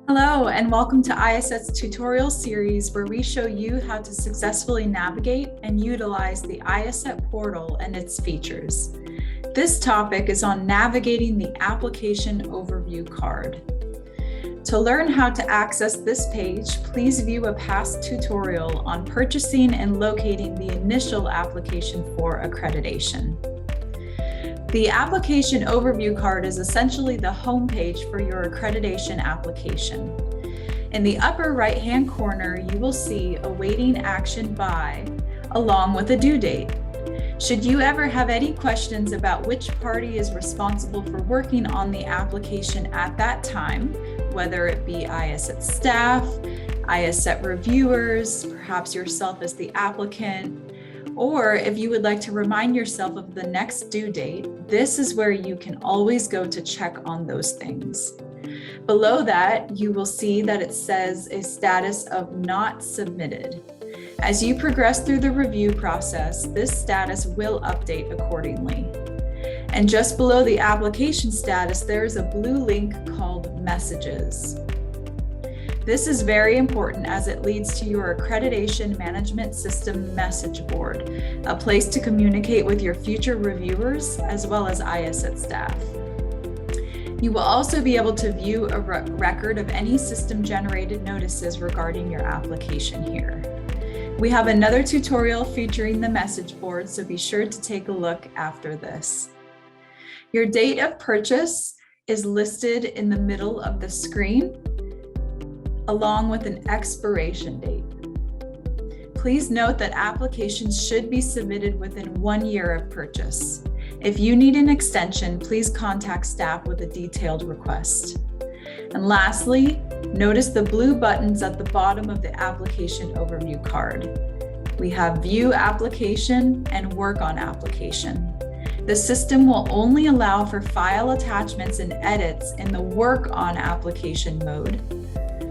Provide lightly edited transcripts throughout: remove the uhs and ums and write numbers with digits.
Hello, and welcome to IACET's tutorial series where we show you how to successfully navigate and utilize the IACET portal and its features. This topic is on navigating the application overview card. To learn how to access this page, please view a past tutorial on purchasing and locating the initial application for accreditation. The application overview card is essentially the home page for your accreditation application. In the upper right-hand corner, you will see awaiting action by, along with a due date. Should you ever have any questions about which party is responsible for working on the application at that time, whether it be IACET staff, IACET reviewers, perhaps yourself as the applicant, or if you would like to remind yourself of the next due date, this is where you can always go to check on those things. Below that, you will see that it says a status of not submitted. As you progress through the review process, this status will update accordingly. And just below the application status, there is a blue link called Messages. This is very important as it leads to your accreditation management system message board, a place to communicate with your future reviewers as well as IACET staff. You will also be able to view a record of any system-generated notices regarding your application here. We have another tutorial featuring the message board, so be sure to take a look after this. Your date of purchase is listed in the middle of the screen, along with an expiration date. Please note that applications should be submitted within 1 year of purchase. If you need an extension, please contact staff with a detailed request. And lastly, notice the blue buttons at the bottom of the application overview card. We have View Application and Work on Application. The system will only allow for file attachments and edits in the Work on Application mode.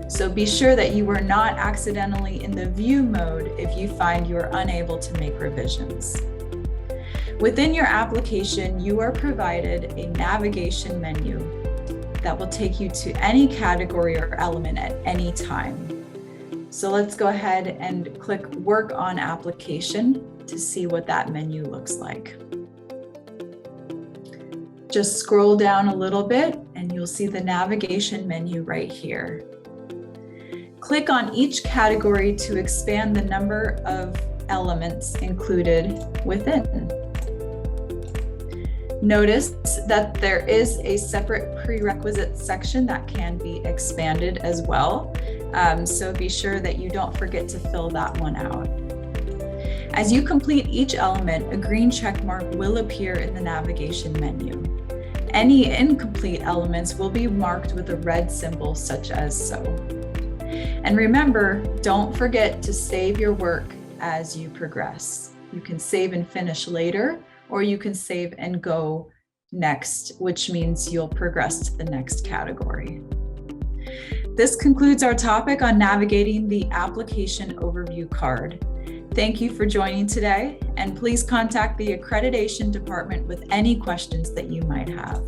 So be sure that you are not accidentally in the view mode if you find you are unable to make revisions. Within your application, you are provided a navigation menu that will take you to any category or element at any time. So let's go ahead and click Work on Application to see what that menu looks like. Just scroll down a little bit and you'll see the navigation menu right here. Click on each category to expand the number of elements included within. Notice that there is a separate prerequisite section that can be expanded as well. So be sure that you don't forget to fill that one out. As you complete each element, a green check mark will appear in the navigation menu. Any incomplete elements will be marked with a red symbol such as so. And remember, don't forget to save your work as you progress. You can save and finish later, or you can save and go next, which means you'll progress to the next category. This concludes our topic on navigating the application overview card. Thank you for joining today, and please contact the accreditation department with any questions that you might have.